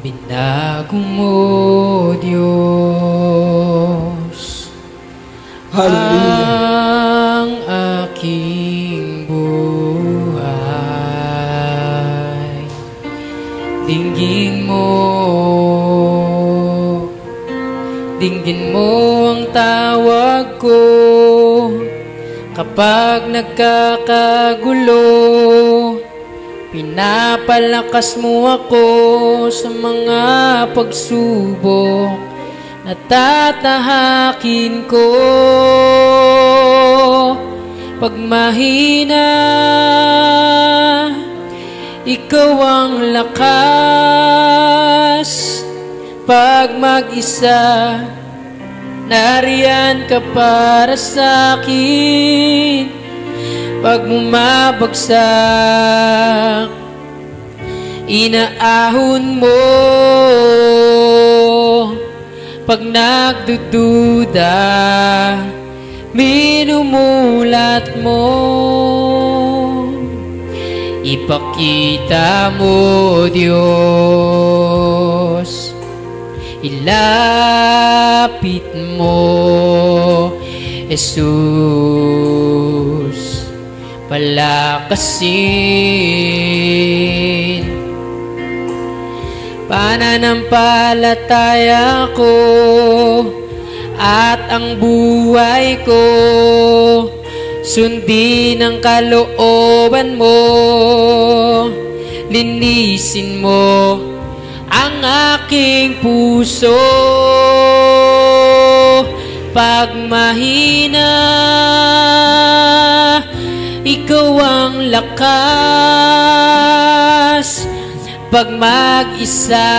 Binago mo, Diyos, Hallelujah. ang aking buhay. Dinggin mo ang tawag ko kapag nagkakagulo. Pinapalakas mo ako sa mga pagsubok na tatahakin ko. Pag mahina, ikaw ang lakas. Pag mag-isa, nariyan ka para sa'kin. Pag bumabagsak, inaahon mo. Pag nagdududa, minumulat mo. Ipakita mo, Diyos, ilapit mo, Jesus, palakasin. Pananampalataya ko at ang buhay ko, sundin ang kalooban mo. Linisin mo ang aking puso. Pag mahina, ikaw ang lakas. Pag mag-isa,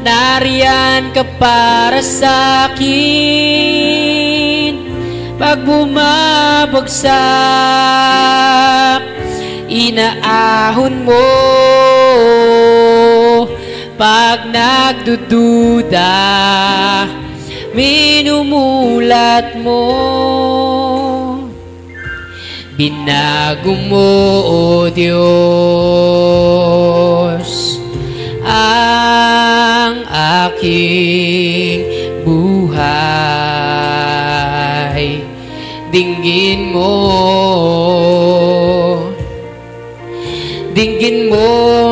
nariyan ka para sa'kin. Pag bumabagsak, inaahon mo. Pag nagdududa, minumulat mo. Binago mo, O Diyos, ang aking buhay. Dinggin mo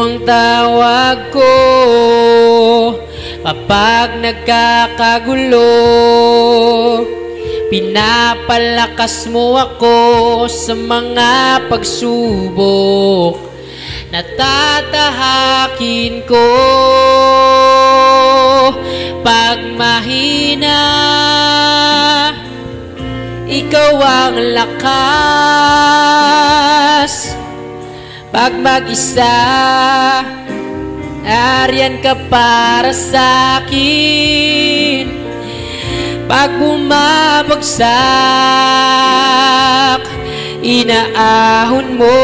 ang tawag ko kapag nagkakagulo. Pinapalakas mo ako sa mga pagsubok na tatahakin ko. Pag mahina, ikaw ang lakas. Pag mag-isa, nariyan ka para sa'kin. Pag bumabagsak, inaahon mo.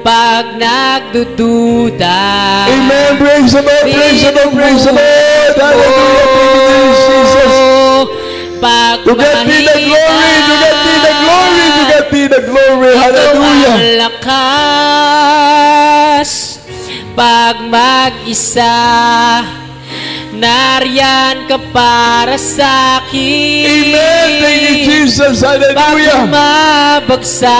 Pag nagdududa, Amen. Praise the Lord. Praise the Lord. Praise the Lord. Hallelujah. Thank you, Jesus. Pag To God be the glory. To God be the glory. To God be the glory. Hallelujah. Ikaw ang lakas. Pag mag-isa, nariyan ka para sa'kin. Amen. Thank you, Jesus. Pag Hallelujah. bumabagsak,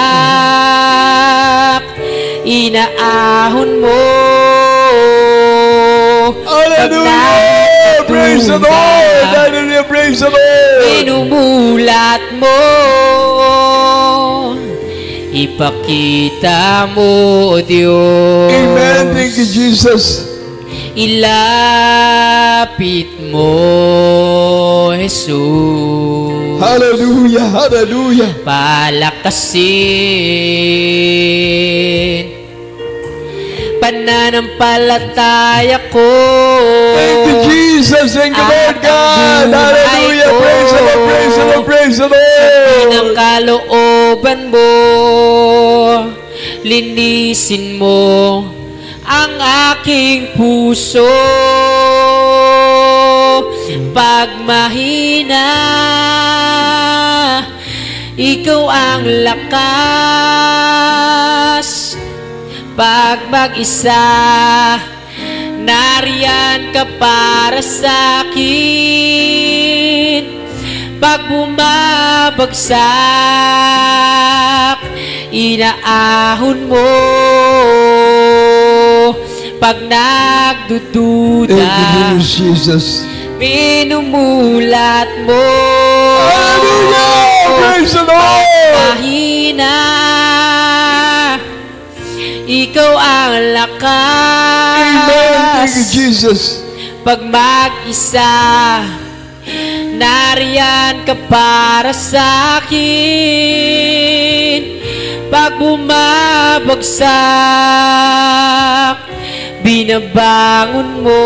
inaahon mo. Hallelujah. Praise the Lord. Hallelujah. Praise the Lord. Minumulat mo. Ipakita mo, Diyos. Amen. Thank you, Jesus. Ilapit mo, Jesus. Hallelujah. Hallelujah. Palakasin pananampalataya ko. Thank you, Jesus. Thank you, Lord God. Hallelujah. Praise the Lord. Praise the Lord. Praise the Lord. Ang kalooban mo, linisin mo ang aking puso. Pag mahina, ikaw ang lakas. Pag mag-isa, nariyan ka para sa'kin. Pag bumabagsak, inaahon mo. Pag nagdududa, Thank you, Jesus. minumulat mo. Hallelujah! Praise the Lord! Mahina, ikaw ang lakas. Amen. Thank you, Jesus. Pag mag-isa, nariyan ka para sa'kin. Pag bumabagsak, binabangon mo.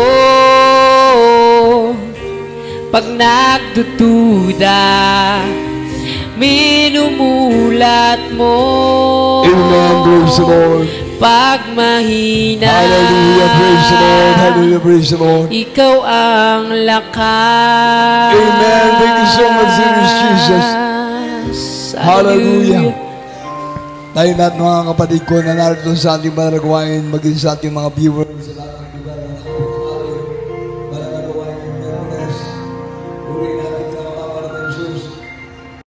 Pag nagdududa, minumulat mo. Amen. Praise the Lord. Pag mahina, Hallelujah. Praise the Lord. Hallelujah. Praise the Lord. ikaw ang lakas. Amen. Thank you so much, Jesus. Hallelujah. Tayo lahat mga kapatid ko na narito sa ating mga nagawain, maging sa ating mga viewers.